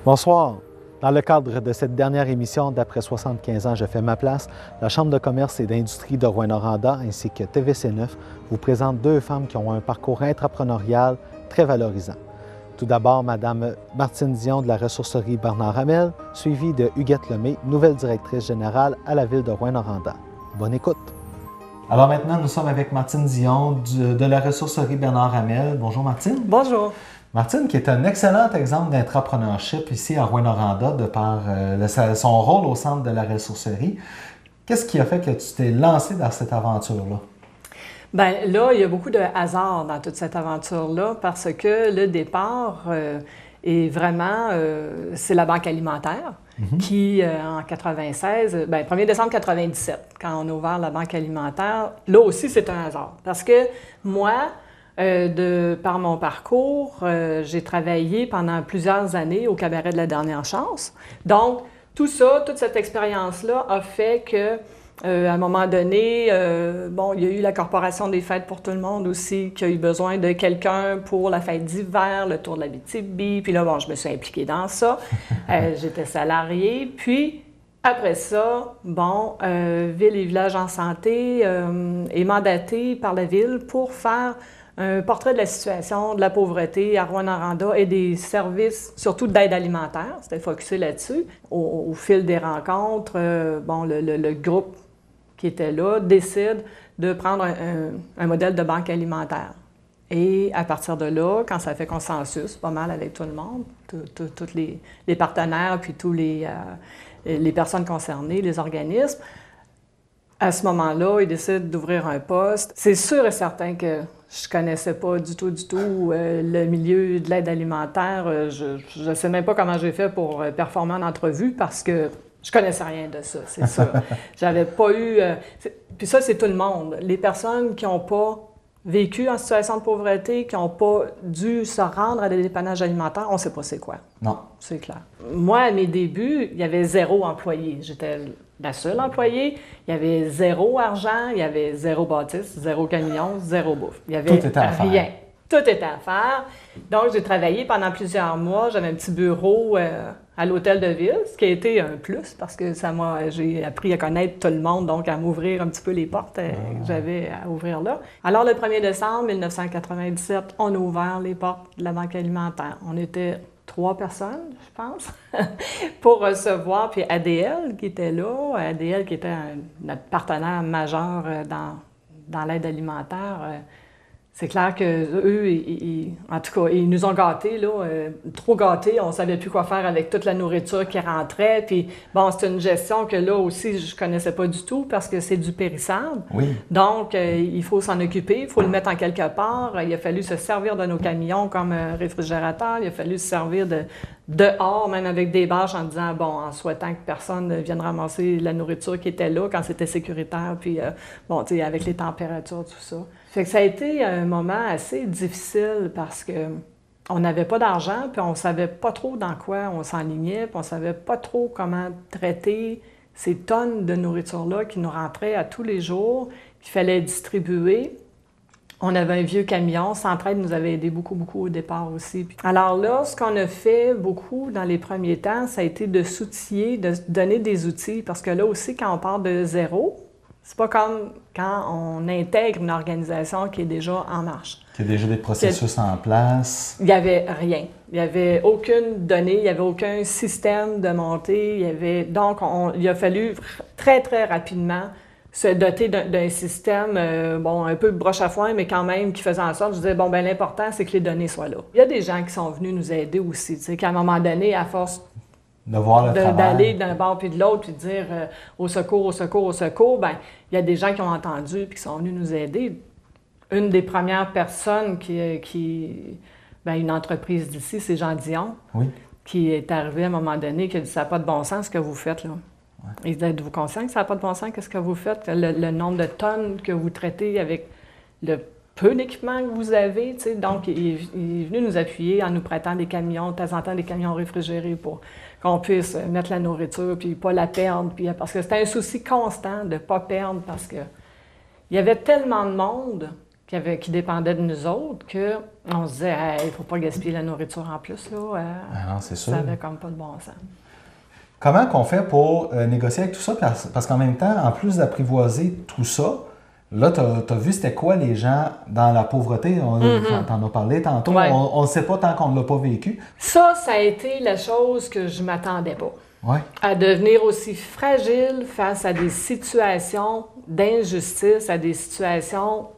Bonsoir. Dans le cadre de cette dernière émission d'Après 75 ans, je fais ma place, la Chambre de commerce et d'industrie de Rouyn-Noranda ainsi que TVC9 vous présentent deux femmes qui ont un parcours intrapreneurial très valorisant. Tout d'abord, Mme Martine Dion de la ressourcerie Bernard Hamel, suivie de Huguette Lemay, nouvelle directrice générale à la ville de Rouyn-Noranda. Bonne écoute. Alors maintenant, nous sommes avec Martine Dion de la ressourcerie Bernard Hamel. Bonjour Martine. Bonjour. Martine, qui est un excellent exemple d'intrapreneurship ici à Rouyn-Noranda de par son rôle au centre de la ressourcerie. Qu'est-ce qui a fait que tu t'es lancé dans cette aventure-là? Bien là, il y a beaucoup de hasard dans toute cette aventure-là parce que le départ est vraiment, c'est la Banque alimentaire qui, en 96, bien, 1er décembre 97, quand on a ouvert la Banque alimentaire, là aussi c'est un hasard. Parce que moi, par mon parcours, j'ai travaillé pendant plusieurs années au cabaret de la dernière chance. Donc, tout ça, toute cette expérience-là a fait que, à un moment donné, bon, il y a eu la Corporation des fêtes pour tout le monde aussi, qui a eu besoin de quelqu'un pour la fête d'hiver, le Tour de l'Abitibi. Puis là, bon, je me suis impliquée dans ça. J'étais salariée. Puis, après ça, bon, Ville et Village en santé est mandaté par la Ville pour faire un portrait de la situation de la pauvreté à Rouyn-Noranda et des services, surtout d'aide alimentaire. C'était focusé là-dessus. Au fil des rencontres, bon, le groupe qui était là décide de prendre un modèle de banque alimentaire. Et à partir de là, quand ça fait consensus, pas mal avec tout le monde, tous les partenaires, puis tous les personnes concernées, les organismes, à ce moment-là, ils décident d'ouvrir un poste. C'est sûr et certain que je connaissais pas du tout le milieu de l'aide alimentaire. Je ne sais même pas comment j'ai fait pour performer en entrevue parce que je connaissais rien de ça, c'est sûr. J'avais pas eu... Puis ça, c'est tout le monde. Les personnes qui n'ont pas vécu en situation de pauvreté, qui n'ont pas dû se rendre à des dépannages alimentaires, on ne sait pas c'est quoi. Non. C'est clair. Moi, à mes débuts, il y avait 0 employé. J'étais la seule employée. Il y avait 0 argent, il y avait 0 bâtisse, 0 camion, 0 bouffe. Il y avait Tout était à rien. faire. Tout était à faire. Donc, j'ai travaillé pendant plusieurs mois. J'avais un petit bureau à l'hôtel de ville, ce qui a été un plus parce que j'ai appris à connaître tout le monde, donc à m'ouvrir un petit peu les portes que j'avais à ouvrir là. Alors, le 1er décembre 1997, on a ouvert les portes de la Banque alimentaire. On était 3 personnes, je pense, pour recevoir. Puis ADL qui était là, ADL qui était notre partenaire majeur dans l'aide alimentaire. C'est clair qu'eux, en tout cas, ils nous ont gâtés, là, trop gâtés. On ne savait plus quoi faire avec toute la nourriture qui rentrait. Puis, bon, c'est une gestion que là aussi, je ne connaissais pas du tout parce que c'est du périssable. Oui. Donc, il faut s'en occuper, il faut le mettre en quelque part. Il a fallu se servir de nos camions comme réfrigérateur. Il a fallu se servir dehors, même avec des bâches, en disant, bon, en souhaitant que personne ne vienne ramasser la nourriture qui était là quand c'était sécuritaire. Puis, bon, tu sais, avec les températures, tout ça. Fait que ça a été un moment assez difficile parce que on n'avait pas d'argent, puis on savait pas trop dans quoi on s'enlignait, puis on savait pas trop comment traiter ces tonnes de nourriture-là qui nous rentraient à tous les jours, qu'il fallait distribuer. On avait un vieux camion. Centraide nous avait aidé beaucoup au départ aussi. Alors là, ce qu'on a fait beaucoup dans les premiers temps, ça a été de s'outiller, de donner des outils, parce que là aussi, quand on part de zéro, c'est pas comme quand on intègre une organisation qui est déjà en marche. Il y a déjà des processus en place. Il n'y avait rien. Il n'y avait aucune donnée, il n'y avait aucun système de montée. Donc, il a fallu très rapidement se doter d'un système, bon, un peu broche à foin, mais quand même qui faisait en sorte, je disais, bon, ben l'important, c'est que les données soient là. Il y a des gens qui sont venus nous aider aussi, tu sais, qu'à un moment donné, à force d'aller d'un bord puis de l'autre, puis de dire au secours, bien, il y a des gens qui ont entendu puis qui sont venus nous aider. Une des premières personnes bien, une entreprise d'ici, c'est Jean Dion, qui est arrivé à un moment donné, qui a dit « ça n'a pas de bon sens ce que vous faites, là ». Il dit « êtes-vous conscient que ça n'a pas de bon sens, qu'est-ce que vous faites? Le nombre de tonnes que vous traitez avec le peu d'équipement que vous avez, tu sais. » Donc, il est venu nous appuyer en nous prêtant des camions, de temps en temps des camions réfrigérés pour qu'on puisse mettre la nourriture puis pas la perdre. Puis, parce que c'était un souci constant de ne pas perdre parce que il y avait tellement de monde qui dépendaient de nous autres, qu'on se disait, il ne faut pas gaspiller la nourriture en plus. Là, non, c'est sûr. Ça n'avait comme pas de bon sens. Comment qu'on fait pour négocier avec tout ça? Parce qu'en même temps, en plus d'apprivoiser tout ça, là, tu as vu c'était quoi les gens dans la pauvreté? T'en as parlé tantôt. Ouais. On ne sait pas tant qu'on ne l'a pas vécu. Ça a été la chose que je ne m'attendais pas. Ouais. À devenir aussi fragile face à des situations d'injustice, à des situations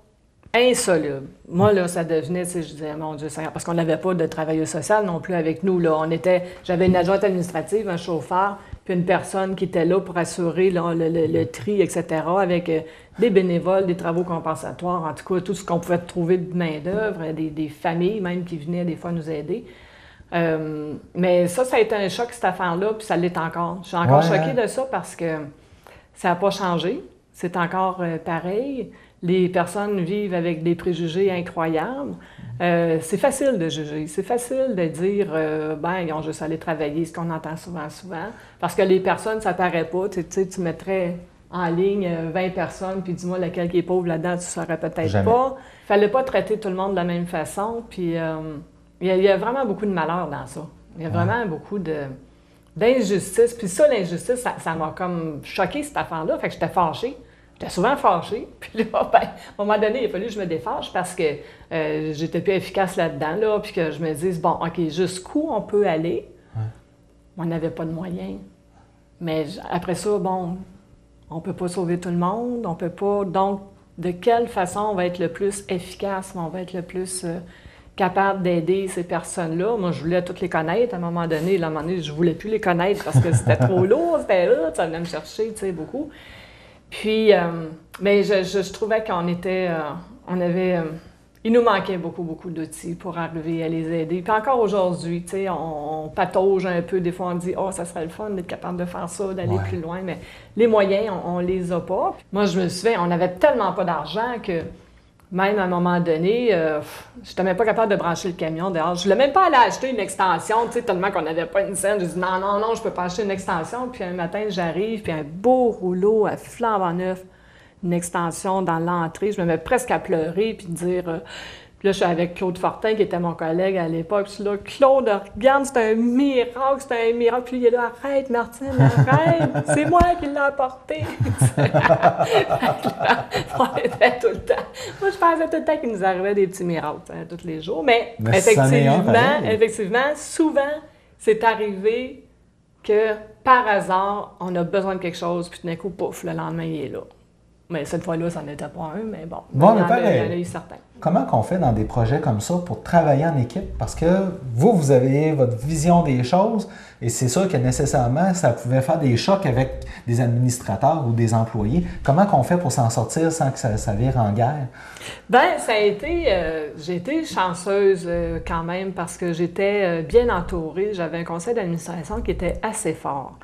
insolubles. Moi, là, ça devenait, je disais, mon Dieu Seigneur, parce qu'on n'avait pas de travailleur social non plus avec nous. Là. J'avais une adjointe administrative, un chauffeur, puis une personne qui était là pour assurer là, le tri, etc., avec des bénévoles, des travaux compensatoires, en tout cas, tout ce qu'on pouvait trouver de main-d'œuvre, des familles même qui venaient des fois nous aider. Mais ça a été un choc, cette affaire-là, puis ça l'est encore. Je suis encore choquée de ça parce que ça n'a pas changé. C'est encore pareil. Les personnes vivent avec des préjugés incroyables. C'est facile de juger. C'est facile de dire, ils ont juste allé travailler, ce qu'on entend souvent. Parce que les personnes, ça paraît pas. Tu mettrais en ligne 20 personnes, puis dis-moi laquelle qui est pauvre là-dedans, tu ne saurais peut-être pas. Il ne fallait pas traiter tout le monde de la même façon. Puis il y a vraiment beaucoup de malheur dans ça. Il y a vraiment beaucoup d'injustice. Puis ça, l'injustice, ça m'a comme choquée, cette affaire-là. Fait que j'étais fâchée. J'étais souvent fâchée. Puis là, à un moment donné, il a fallu que je me défâche parce que j'étais plus efficace là-dedans, là, puis que je me dise, bon, OK, jusqu'où on peut aller? Ouais. On n'avait pas de moyens. Mais après ça, bon, on ne peut pas sauver tout le monde, on ne peut pas. Donc, de quelle façon on va être le plus efficace, on va être le plus capable d'aider ces personnes-là? Moi, je voulais toutes les connaître à un moment donné. Là, à un moment donné, je ne voulais plus les connaître parce que c'était trop lourd, c'était là, ça venait me chercher, tu sais, beaucoup. Puis, mais je trouvais qu'on était, il nous manquait beaucoup d'outils pour arriver à les aider. Puis encore aujourd'hui, tu sais, on patauge un peu. Des fois, on dit, ça serait le fun d'être capable de faire ça, d'aller plus loin. Mais les moyens, on les a pas. Puis moi, je me souviens, on n'avait tellement pas d'argent que même à un moment donné, je n'étais même pas capable de brancher le camion dehors. Je voulais même pas aller acheter une extension, tu sais, tellement qu'on n'avait pas une scène. J'ai dit non, je peux pas acheter une extension. Puis un matin, j'arrive, puis un beau rouleau à flambant neuf, une extension dans l'entrée. Je me mets presque à pleurer, puis dire... Puis là, je suis avec Claude Fortin, qui était mon collègue à l'époque. Puis là, Claude, regarde, c'est un miracle. Puis il est là, arrête, Martine, arrête, c'est moi qui l'ai apporté. On était tout le temps. Moi, je pensais tout le temps qu'il nous arrivait des petits miracles, tous les jours. Mais effectivement, souvent, c'est arrivé que, par hasard, on a besoin de quelque chose, puis tout d'un coup, pouf, le lendemain, il est là. Mais cette fois-là, ça n'était pas un, mais bon. Il y en a eu certains. Comment qu'on fait dans des projets comme ça pour travailler en équipe? Parce que vous avez votre vision des choses et c'est sûr que nécessairement, ça pouvait faire des chocs avec des administrateurs ou des employés. Comment qu'on fait pour s'en sortir sans que ça vire en guerre? Bien, ça a été... j'ai été chanceuse quand même parce que j'étais bien entourée. J'avais un conseil d'administration qui était assez fort.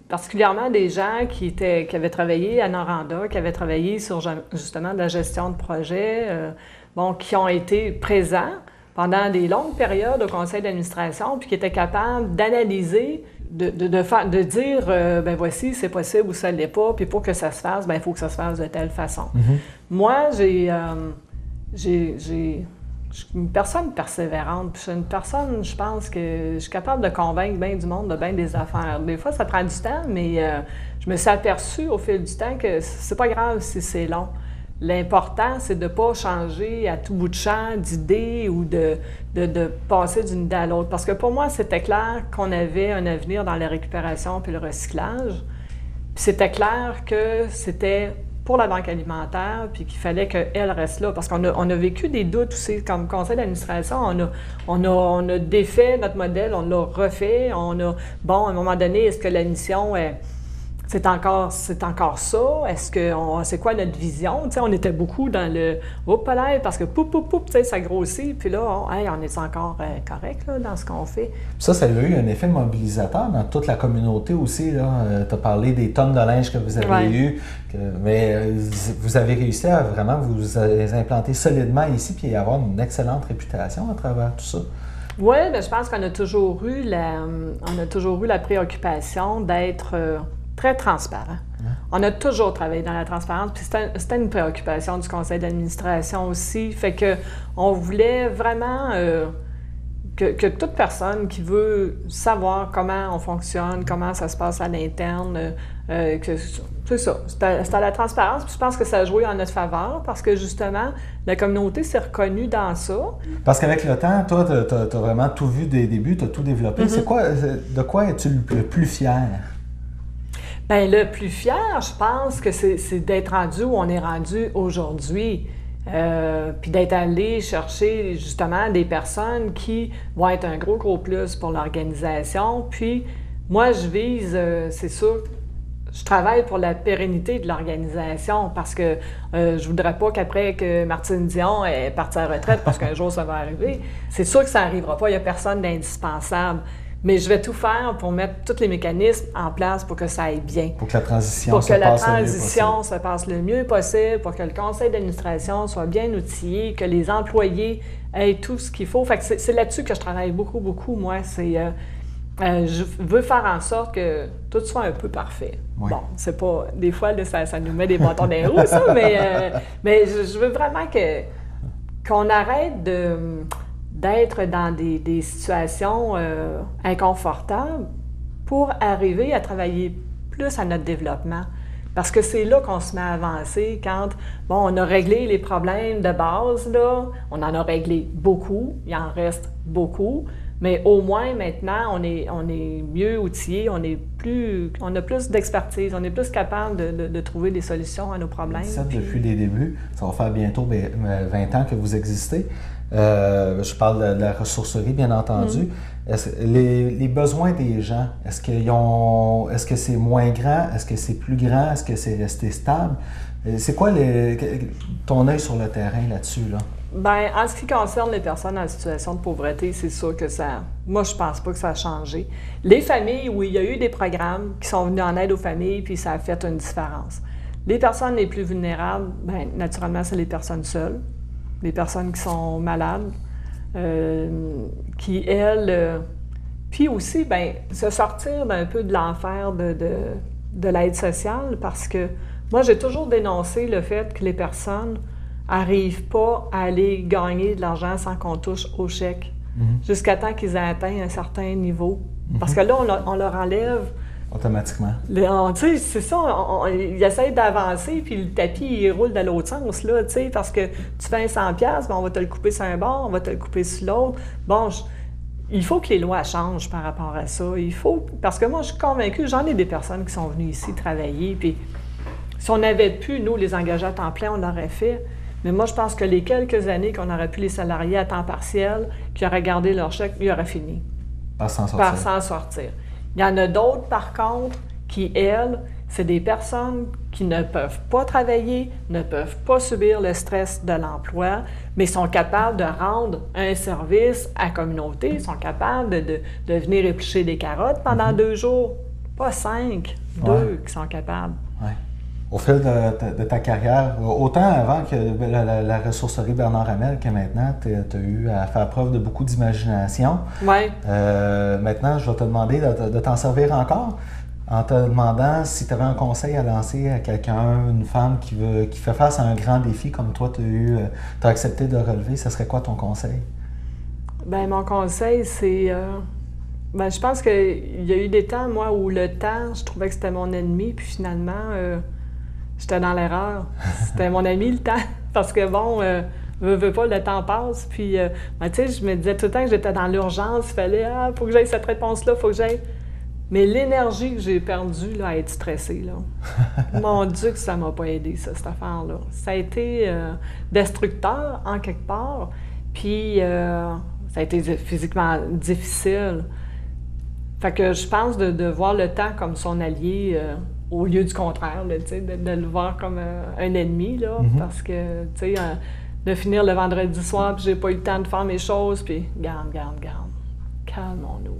Particulièrement des gens qui avaient travaillé à Noranda, qui avaient travaillé sur justement de la gestion de projet, qui ont été présents pendant des longues périodes au conseil d'administration, puis qui étaient capables d'analyser, de dire, voici, c'est possible ou ça ne l'est pas, puis pour que ça se fasse, il faut que ça se fasse de telle façon. Moi, je suis une personne persévérante, puis je suis une personne, je pense que je suis capable de convaincre bien du monde de bien des affaires. Des fois, ça prend du temps, mais je me suis aperçue au fil du temps que c'est pas grave si c'est long. L'important, c'est de ne pas changer à tout bout de champ d'idées ou de passer d'une idée à l'autre. Parce que pour moi, c'était clair qu'on avait un avenir dans la récupération puis le recyclage. Puis c'était clair que c'était pour la Banque alimentaire, puis qu'il fallait qu'elle reste là. Parce qu'on a vécu des doutes aussi. Comme conseil d'administration, on a défait notre modèle, on l'a refait. À un moment donné, est-ce que la mission c'est encore ça? C'est quoi notre vision? Tu sais, on était beaucoup dans le « Oups, parce que ça grossit. Puis là, on est encore correct là, dans ce qu'on fait. Ça a eu un effet mobilisateur dans toute la communauté aussi. Tu as parlé des tonnes de linge que vous avez eues, mais vous avez réussi à vraiment vous implanter solidement ici puis avoir une excellente réputation à travers tout ça. Oui, je pense qu'on a toujours eu la préoccupation d'être très transparent. On a toujours travaillé dans la transparence, puis c'était une préoccupation du conseil d'administration aussi. Fait que on voulait vraiment que toute personne qui veut savoir comment on fonctionne, comment ça se passe à l'interne, c'est ça. C'était la transparence, puis je pense que ça a joué en notre faveur parce que justement, la communauté s'est reconnue dans ça. Parce qu'avec le temps, toi, tu as vraiment tout vu des débuts, tu as tout développé. De quoi es-tu le plus fier? Bien, le plus fier, je pense que c'est d'être rendu où on est rendu aujourd'hui. Puis d'être allé chercher justement des personnes qui vont être un gros plus pour l'organisation. Puis moi, je vise, c'est sûr, je travaille pour la pérennité de l'organisation parce que je voudrais pas qu'après que Martine Dion est partie à la retraite, parce qu'un jour ça va arriver, c'est sûr que ça n'arrivera pas, il n'y a personne d'indispensable. Mais je vais tout faire pour mettre tous les mécanismes en place pour que ça aille bien. Pour que la transition se passe le mieux possible, pour que le conseil d'administration soit bien outillé, que les employés aient tout ce qu'il faut. Fait que c'est là-dessus que je travaille beaucoup, moi. Je veux faire en sorte que tout soit un peu parfait. Oui. Bon, c'est pas... Des fois, là, ça nous met des bâtons dans les roues, ça, mais je veux vraiment qu'on arrête d'être dans des situations inconfortables pour arriver à travailler plus à notre développement. Parce que c'est là qu'on se met à avancer quand, on a réglé les problèmes de base, là, on en a réglé beaucoup, il en reste beaucoup, mais au moins maintenant, on est mieux outillés, on a plus d'expertise, on est plus capable de trouver des solutions à nos problèmes. Ça, depuis les débuts, ça va faire bientôt 20 ans que vous existez. Je parle de la ressourcerie, bien entendu. Les besoins des gens, est-ce que c'est moins grand? Est-ce que c'est plus grand? Est-ce que c'est resté stable? C'est quoi ton œil sur le terrain là-dessus, là? Bien, en ce qui concerne les personnes en situation de pauvreté, c'est sûr que moi, je pense pas que ça a changé. Les familles, oui, il y a eu des programmes qui sont venus en aide aux familles, puis ça a fait une différence. Les personnes les plus vulnérables, bien, naturellement, c'est les personnes seules. Les personnes qui sont malades, qui, elles... puis aussi, bien, se sortir d'un peu de l'enfer de l'aide sociale, parce que moi, j'ai toujours dénoncé le fait que les personnes n'arrivent pas à aller gagner de l'argent sans qu'on touche au chèque, jusqu'à temps qu'ils aient atteint un certain niveau. Parce que là, on leur enlève... Automatiquement. Tu sais, c'est ça, ils essayent d'avancer, puis le tapis, il roule de l'autre sens, là, tu sais, parce que tu fais un 100$, bien, on va te le couper sur un bord, on va te le couper sur l'autre. Bon, il faut que les lois changent par rapport à ça. Parce que moi, je suis convaincue, j'en ai des personnes qui sont venues ici travailler, puis si on avait pu, nous, les engager à temps plein, on l'aurait fait. Mais moi, je pense que les quelques années qu'on aurait pu les salarier à temps partiel, qui auraient gardé leur chèque, ils auraient fini. Par s'en sortir. Il y en a d'autres, par contre, qui, elles, c'est des personnes qui ne peuvent pas travailler, ne peuvent pas subir le stress de l'emploi, mais sont capables de rendre un service à la communauté, sont capables de venir éplucher des carottes pendant 2 jours, pas 5, 2 qui sont capables. Ouais. Au fil de ta carrière, autant avant que la ressourcerie Bernard Hamel que maintenant, tu as eu à faire preuve de beaucoup d'imagination. Oui. Maintenant, je vais te demander de t'en servir encore en te demandant si tu avais un conseil à lancer à quelqu'un, une femme qui fait face à un grand défi comme toi, tu as accepté de relever. Ce serait quoi ton conseil? Bien, mon conseil, c'est... je pense qu'il y a eu des temps, moi, où le temps, je trouvais que c'était mon ennemi, puis finalement... j'étais dans l'erreur. C'était mon ami, le temps. Parce que, veux pas, le temps passe. Puis, tu sais, je me disais tout le temps que j'étais dans l'urgence. Il fallait, faut que j'aille cette réponse-là, faut que j'aille. Mais l'énergie que j'ai perdue là, à être stressée, là, mon Dieu, que ça m'a pas aidé, ça, cette affaire-là. Ça a été destructeur, en quelque part. Puis, ça a été physiquement difficile. Fait que je pense de voir le temps comme son allié... au lieu du contraire, là, de le voir comme un ennemi, là, parce que, tu sais, de finir le vendredi soir, puis j'ai pas eu le temps de faire mes choses, puis garde, calmons-nous.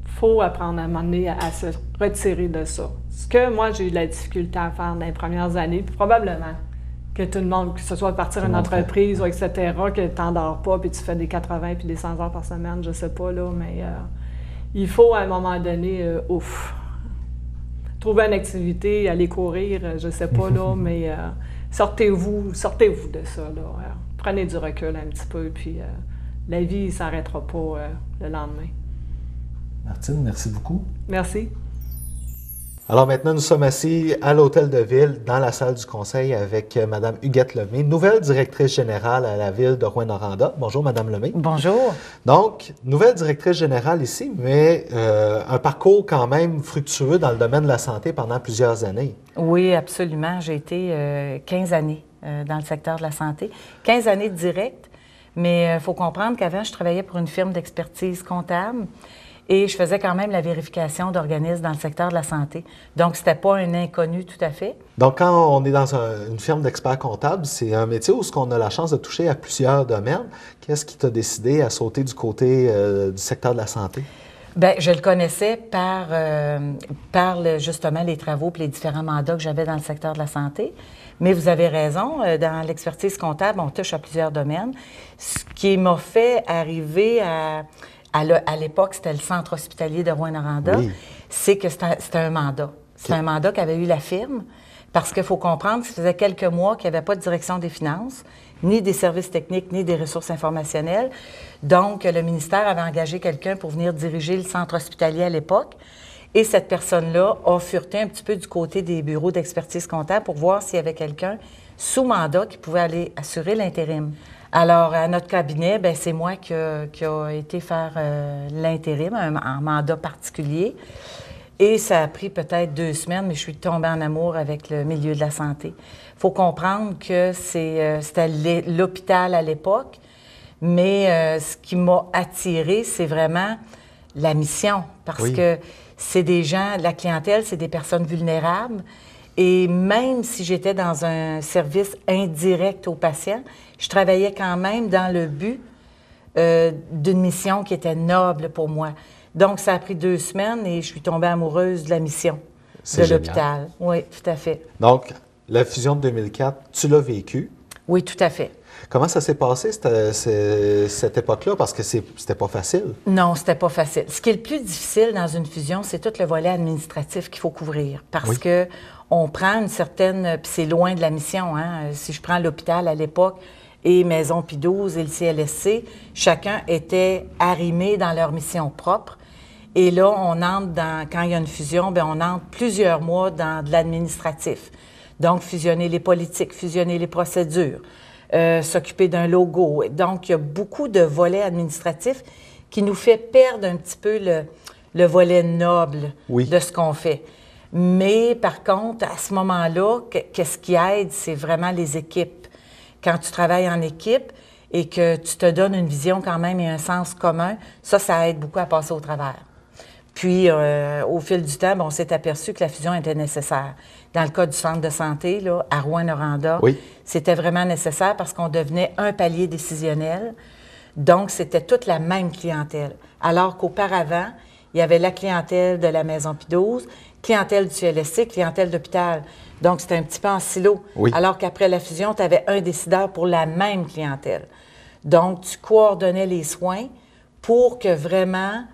Faut apprendre à un moment donné à se retirer de ça. Ce que moi, j'ai eu de la difficulté à faire dans les premières années, puis probablement que tout le monde, que ce soit partir une entreprise, ou etc., que tu n'endors pas, puis tu fais des 80 puis des 100 heures par semaine, je sais pas, là, mais il faut, à un moment donné, trouver une activité, aller courir, je ne sais pas, là, mais sortez-vous de ça, là. Prenez du recul un petit peu, puis la vie ne s'arrêtera pas le lendemain. Martine, merci beaucoup. Merci. Alors maintenant, nous sommes assis à l'Hôtel de Ville, dans la salle du conseil, avec Mme Huguette Lemay, nouvelle directrice générale à la ville de Rouyn-Noranda. Bonjour, Mme Lemay. Bonjour. Donc, nouvelle directrice générale ici, mais un parcours quand même fructueux dans le domaine de la santé pendant plusieurs années. Oui, absolument. J'ai été 15 années dans le secteur de la santé. 15 années directes, mais il faut comprendre qu'avant, je travaillais pour une firme d'expertise comptable. Et je faisais quand même la vérification d'organismes dans le secteur de la santé. Donc, c'était pas un inconnu tout à fait. Donc, quand on est dans une firme d'experts comptables, c'est un métier où on a la chance de toucher à plusieurs domaines. Qu'est-ce qui t'a décidé à sauter du côté du secteur de la santé? Bien, je le connaissais par justement les travaux et les différents mandats que j'avais dans le secteur de la santé. Mais vous avez raison, dans l'expertise comptable, on touche à plusieurs domaines. Ce qui m'a fait arriver à l'époque, c'était le centre hospitalier de Rouyn-Noranda, oui. C'est que c'était un mandat. C'était un mandat qu'avait eu la firme, parce qu'il faut comprendre que ça faisait quelques mois qu'il n'y avait pas de direction des finances, ni des services techniques, ni des ressources informationnelles. Donc, le ministère avait engagé quelqu'un pour venir diriger le centre hospitalier à l'époque. Et cette personne-là a fureté un petit peu du côté des bureaux d'expertise comptable pour voir s'il y avait quelqu'un sous mandat qui pouvait aller assurer l'intérim. Alors, à notre cabinet, bien, c'est moi qui a été faire l'intérim, en mandat particulier. Et ça a pris peut-être 2 semaines, mais je suis tombée en amour avec le milieu de la santé. Il faut comprendre que c'était l'hôpital à l'époque, mais ce qui m'a attirée, c'est vraiment la mission, parce que c'est des gens, la clientèle, c'est des personnes vulnérables. Et même si j'étais dans un service indirect aux patients, je travaillais quand même dans le but d'une mission qui était noble pour moi. Donc, ça a pris 2 semaines et je suis tombée amoureuse de la mission de l'hôpital. Oui, tout à fait. Donc, la fusion de 2004, tu l'as vécue? Oui, tout à fait. Comment ça s'est passé, cette époque-là? Parce que c'était pas facile. Non, c'était pas facile. Ce qui est le plus difficile dans une fusion, c'est tout le volet administratif qu'il faut couvrir. Parce que on prend une certaine... Puis c'est loin de la mission, hein? Si je prends l'hôpital à l'époque et Maison Pie-XII et le CLSC, chacun était arrimé dans leur mission propre. Et là, on entre dans... Quand il y a une fusion, bien, on entre plusieurs mois dans de l'administratif. Donc, fusionner les politiques, fusionner les procédures, s'occuper d'un logo. Donc, il y a beaucoup de volets administratifs qui nous fait perdre un petit peu le volet noble de ce qu'on fait. Mais par contre, à ce moment-là, qu'est-ce qui aide, c'est vraiment les équipes. Quand tu travailles en équipe et que tu te donnes une vision quand même et un sens commun, ça aide beaucoup à passer au travers. Puis, au fil du temps, on s'est aperçu que la fusion était nécessaire. Dans le cas du centre de santé, là, à Rouyn-Noranda, c'était vraiment nécessaire parce qu'on devenait un palier décisionnel. Donc, c'était toute la même clientèle. Alors qu'auparavant, il y avait la clientèle de la Maison Pie-XII, clientèle du CLSC, clientèle d'hôpital. Donc, c'était un petit peu en silo. Alors qu'après la fusion, tu avais un décideur pour la même clientèle. Donc, tu coordonnais les soins pour que vraiment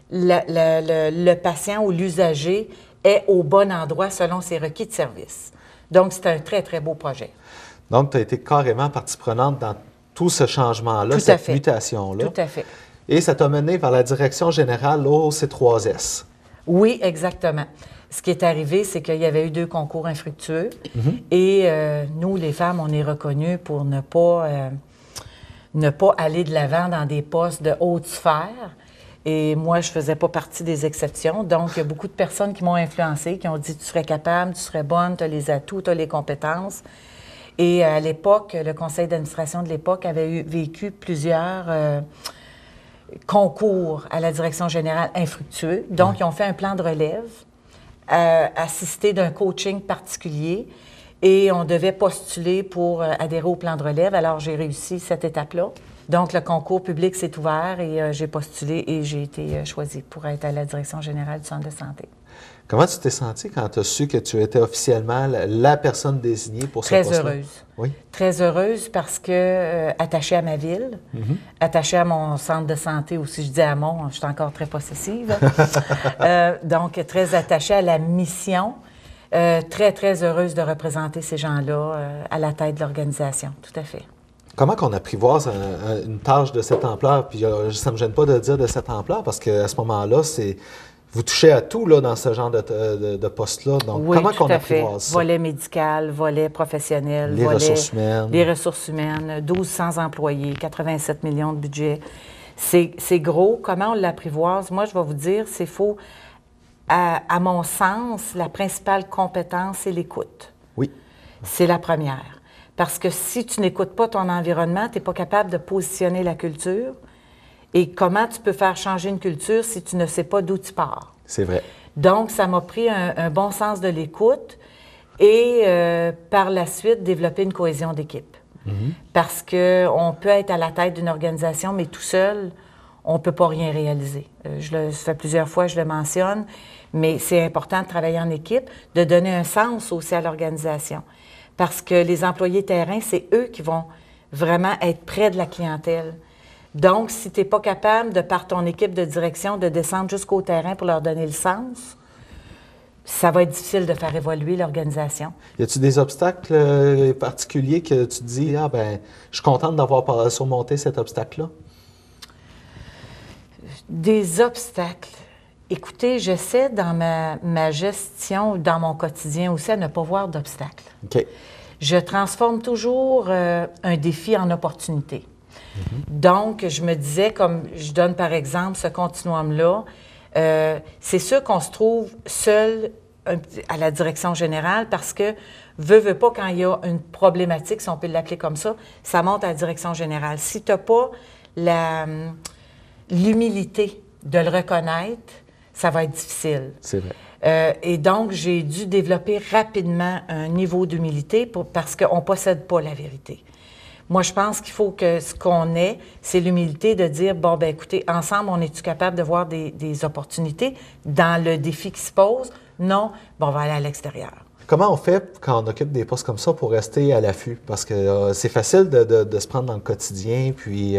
le patient ou l'usager est au bon endroit selon ses requis de service. Donc, c'est un très, très beau projet. Donc, tu as été carrément partie prenante dans tout ce changement-là, cette mutation-là. Tout à fait. Et ça t'a mené vers la direction générale au C3S. Oui, exactement. Ce qui est arrivé, c'est qu'il y avait eu 2 concours infructueux. Et nous, les femmes, on est reconnues pour ne pas aller de l'avant dans des postes de haute sphère. Et moi, je ne faisais pas partie des exceptions. Donc, il y a beaucoup de personnes qui m'ont influencée, qui ont dit « Tu serais capable, tu serais bonne, tu as les atouts, tu as les compétences. » Et à l'époque, le conseil d'administration de l'époque avait vécu plusieurs concours à la direction générale infructueux. Donc, ils ont fait un plan de relève, assisté d'un coaching particulier. Et on devait postuler pour adhérer au plan de relève. Alors, j'ai réussi cette étape-là. Donc, le concours public s'est ouvert et j'ai postulé et j'ai été choisie pour être à la direction générale du centre de santé. Comment tu t'es sentie quand tu as su que tu étais officiellement la personne désignée pour ce poste-là? Très heureuse. Oui. Très heureuse parce que attachée à ma ville, attachée à mon centre de santé, ou si je dis à mon, je suis encore très possessive. Donc, très attachée à la mission. Très, très heureuse de représenter ces gens-là à la tête de l'organisation, tout à fait. Comment qu'on apprivoise une tâche de cette ampleur? Puis ça ne me gêne pas de dire de cette ampleur parce qu'à ce moment-là, vous touchez à tout là, dans ce genre de poste-là. Donc, oui, comment qu'on à fait. apprivoise ça? Volet médical, volet professionnel, les ressources humaines. Les ressources humaines, 1200 employés, 87 millions de budget. C'est gros. Comment on l'apprivoise? Moi, je vais vous dire, c'est faux. À mon sens, la principale compétence, c'est l'écoute. Oui. C'est la première. Parce que si tu n'écoutes pas ton environnement, tu n'es pas capable de positionner la culture. Et comment tu peux faire changer une culture si tu ne sais pas d'où tu pars? C'est vrai. Donc, ça m'a pris un bon sens de l'écoute et par la suite, développer une cohésion d'équipe. Parce qu'on peut être à la tête d'une organisation, mais tout seul, on ne peut pas rien réaliser. Ça fait plusieurs fois que je le mentionne, mais c'est important de travailler en équipe, de donner un sens aussi à l'organisation. Parce que les employés terrain, c'est eux qui vont vraiment être près de la clientèle. Donc, si tu n'es pas capable, de par ton équipe de direction, de descendre jusqu'au terrain pour leur donner le sens, ça va être difficile de faire évoluer l'organisation. Y a-t-il des obstacles particuliers que tu te dis, ah ben, je suis contente d'avoir surmonté cet obstacle-là? Des obstacles. Écoutez, j'essaie dans ma gestion, dans mon quotidien aussi, à ne pas voir d'obstacles. OK. Je transforme toujours un défi en opportunité. Donc, je me disais, comme je donne par exemple ce continuum-là, c'est sûr qu'on se trouve seul à la direction générale parce que, veut pas, quand il y a une problématique, si on peut l'appeler comme ça monte à la direction générale. Si tu n'as pas l'humilité de le reconnaître, ça va être difficile. C'est vrai. Et donc, j'ai dû développer rapidement un niveau d'humilité parce qu'on ne possède pas la vérité. Moi, je pense qu'il faut que ce qu'on ait, c'est l'humilité de dire, bon, ben écoutez, ensemble, on est-tu capable de voir des opportunités dans le défi qui se pose? Non, bon, on va aller à l'extérieur. Comment on fait quand on occupe des postes comme ça pour rester à l'affût? Parce que c'est facile de se prendre dans le quotidien, puis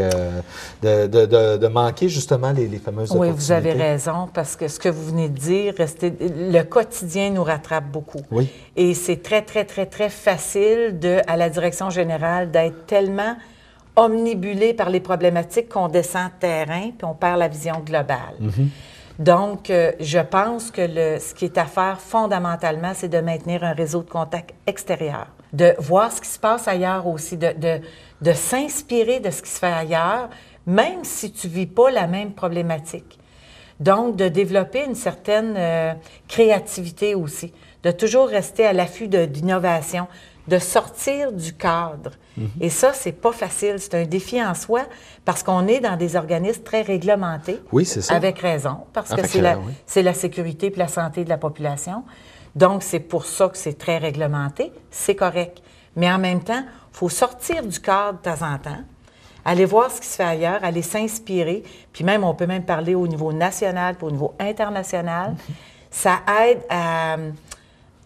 de manquer justement les fameuses opportunités. Oui, vous avez raison, parce que ce que vous venez de dire, le quotidien nous rattrape beaucoup. Oui. Et c'est très, très, très, très facile à la direction générale d'être tellement omnibulé par les problématiques qu'on descend terrain, puis on perd la vision globale. Donc, je pense que ce qui est à faire fondamentalement, c'est de maintenir un réseau de contact extérieur, de voir ce qui se passe ailleurs aussi, de s'inspirer de ce qui se fait ailleurs, même si tu ne vis pas la même problématique. Donc, de développer une certaine créativité aussi, de toujours rester à l'affût d'innovation, de sortir du cadre. Et ça, c'est pas facile. C'est un défi en soi parce qu'on est dans des organismes très réglementés. Oui, c'est ça. Avec raison, parce que c'est la sécurité et la santé de la population. Donc, c'est pour ça que c'est très réglementé. C'est correct. Mais en même temps, il faut sortir du cadre de temps en temps, aller voir ce qui se fait ailleurs, aller s'inspirer. Puis même, on peut même parler au niveau national puis au niveau international. Ça aide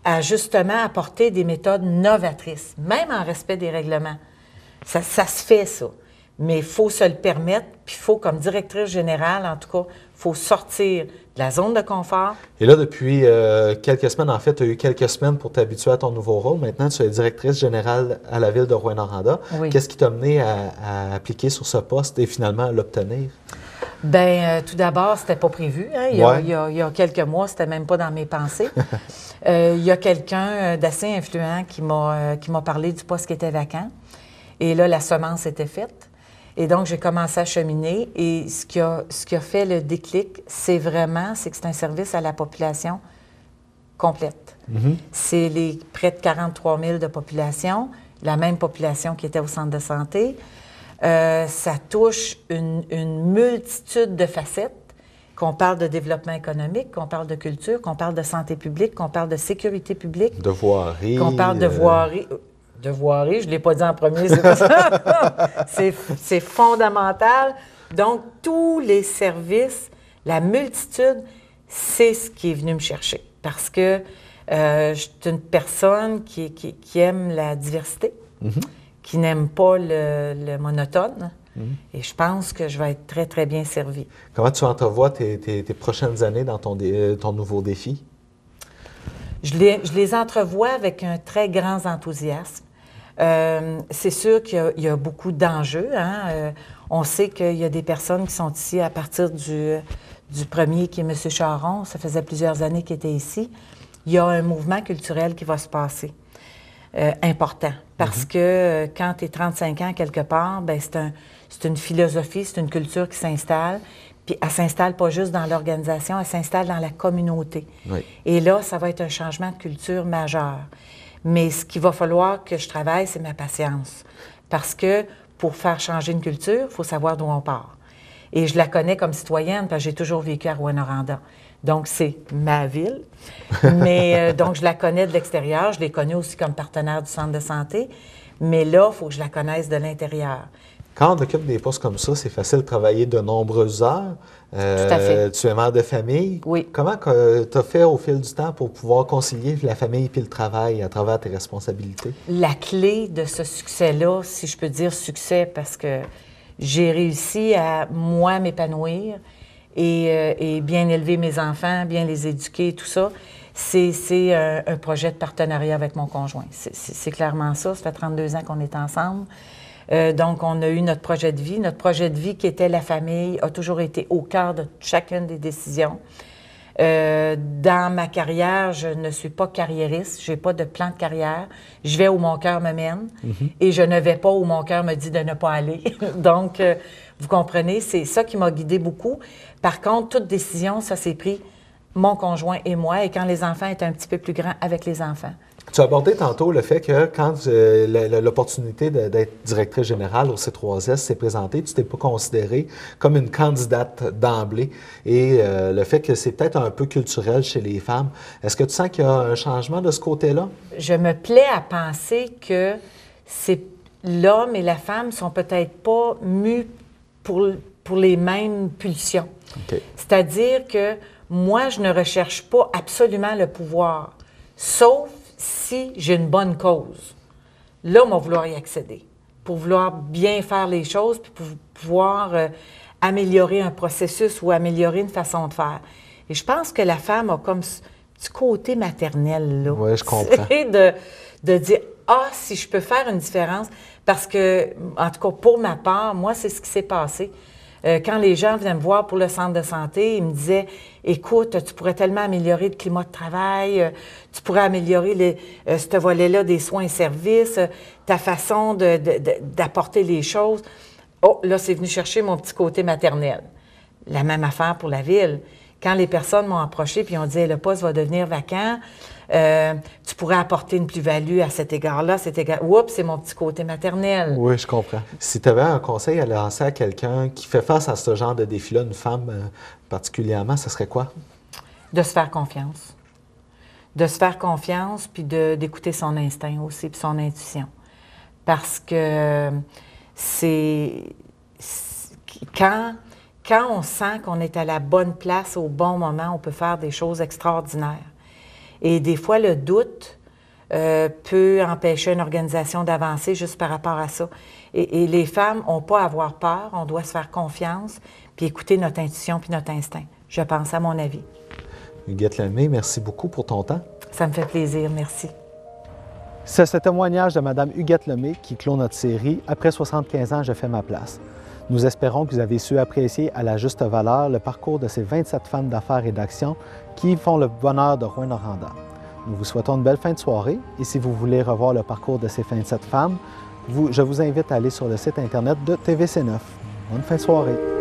à justement apporter des méthodes novatrices, même en respect des règlements. Ça se fait, ça. Mais il faut se le permettre, puis il faut, comme directrice générale, en tout cas, il faut sortir de la zone de confort. Et là, depuis quelques semaines, en fait, tu as eu quelques semaines pour t'habituer à ton nouveau rôle. Maintenant, tu es directrice générale à la Ville de Rouyn-Noranda. Oui. Qu'est-ce qui t'a mené à appliquer sur ce poste et finalement à l'obtenir? Bien, tout d'abord, c'était pas prévu. Hein? Il y a quelques mois, c'était même pas dans mes pensées. Il y a quelqu'un d'assez influent qui m'a parlé du poste qui était vacant. Et là, la semence était faite. Et donc, j'ai commencé à cheminer. Et ce qui a fait le déclic, c'est que c'est un service à la population complète. C'est les près de 43 000 de population, la même population qui était au centre de santé. Ça touche une multitude de facettes, qu'on parle de développement économique, qu'on parle de culture, qu'on parle de santé publique, qu'on parle de sécurité publique. De voirie. Qu'on parle de voirie. Devoirie, je ne l'ai pas dit en premier, c'est pas ça. C'est fondamental. Donc, tous les services, la multitude, c'est ce qui est venu me chercher. Parce que je suis une personne qui aime la diversité, qui n'aime pas le monotone. Et je pense que je vais être très, très bien servie. Comment tu entrevois tes prochaines années dans ton nouveau défi? Je les entrevois avec un très grand enthousiasme. C'est sûr qu'il y a beaucoup d'enjeux. Hein? On sait qu'il y a des personnes qui sont ici à partir du premier, qui est M. Charon. Ça faisait plusieurs années qu'il était ici. Il y a un mouvement culturel qui va se passer, important. Parce que quand tu es 35 ans quelque part, bien, c'est une philosophie, c'est une culture qui s'installe. Puis elle ne s'installe pas juste dans l'organisation, elle s'installe dans la communauté. Oui. Et là, ça va être un changement de culture majeur. Mais ce qu'il va falloir que je travaille, c'est ma patience. Parce que pour faire changer une culture, il faut savoir d'où on part. Et je la connais comme citoyenne, parce que j'ai toujours vécu à Rouyn-Noranda. Donc, c'est ma ville. Mais donc, je la connais de l'extérieur. Je l'ai connue aussi comme partenaire du centre de santé. Mais là, il faut que je la connaisse de l'intérieur. Quand on occupe des postes comme ça, c'est facile de travailler de nombreuses heures. Tout à fait. Tu es mère de famille. Oui. Comment tu as fait au fil du temps pour pouvoir concilier la famille et le travail à travers tes responsabilités? La clé de ce succès-là, si je peux dire succès, parce que j'ai réussi à, moi, m'épanouir et bien élever mes enfants, bien les éduquer, tout ça, c'est un projet de partenariat avec mon conjoint. C'est clairement ça. Ça fait 32 ans qu'on est ensemble. Donc, on a eu notre projet de vie. Notre projet de vie, qui était la famille, a toujours été au cœur de chacune des décisions. Dans ma carrière, je ne suis pas carriériste. Je n'ai pas de plan de carrière. Je vais où mon cœur me mène et je ne vais pas où mon cœur me dit de ne pas aller. Donc, vous comprenez, c'est ça qui m'a guidée beaucoup. Par contre, toute décision, ça s'est pris mon conjoint et moi, et quand les enfants étaient un petit peu plus grands, avec les enfants. Tu as abordé tantôt le fait que quand l'opportunité d'être directrice générale au C3S s'est présentée, tu ne t'es pas considérée comme une candidate d'emblée. Et le fait que c'est peut-être un peu culturel chez les femmes, est-ce que tu sens qu'il y a un changement de ce côté-là? Je me plais à penser que l'homme et la femme ne sont peut-être pas mus pour les mêmes pulsions. Okay. C'est-à-dire que moi, je ne recherche pas absolument le pouvoir, sauf si j'ai une bonne cause. Là, on va vouloir y accéder, pour vouloir bien faire les choses, puis pour pouvoir améliorer un processus ou améliorer une façon de faire. Et je pense que la femme a comme ce petit côté maternel, là. Oui, je comprends. De dire, si je peux faire une différence, parce que, en tout cas, pour ma part, moi, c'est ce qui s'est passé. Quand les gens venaient me voir pour le centre de santé, ils me disaient « Écoute, tu pourrais tellement améliorer le climat de travail, tu pourrais améliorer ce volet-là des soins et services, ta façon d'apporter les choses. » Oh, là, c'est venu chercher mon petit côté maternel. La même affaire pour la ville. Quand les personnes m'ont approché et ont dit « Le poste va devenir vacant, tu pourrais apporter une plus-value à cet égard-là, Oups, c'est mon petit côté maternel. » Oui, je comprends. Si tu avais un conseil à lancer à quelqu'un qui fait face à ce genre de défi-là, une femme particulièrement, ce serait quoi? De se faire confiance. De se faire confiance, puis d'écouter son instinct aussi, puis son intuition. Parce que quand on sent qu'on est à la bonne place au bon moment, on peut faire des choses extraordinaires. Et des fois, le doute peut empêcher une organisation d'avancer juste par rapport à ça. Et les femmes n'ont pas à avoir peur, on doit se faire confiance, puis écouter notre intuition puis notre instinct, je pense, à mon avis. Huguette Lemay, merci beaucoup pour ton temps. Ça me fait plaisir, merci. C'est ce témoignage de Mme Huguette Lemay qui clôt notre série « Après 75 ans, je fais ma place ». Nous espérons que vous avez su apprécier à la juste valeur le parcours de ces 27 femmes d'affaires et d'action qui font le bonheur de Rouyn-Noranda. Nous vous souhaitons une belle fin de soirée et si vous voulez revoir le parcours de ces 27 femmes, je vous invite à aller sur le site Internet de TVC9. Bonne fin de soirée!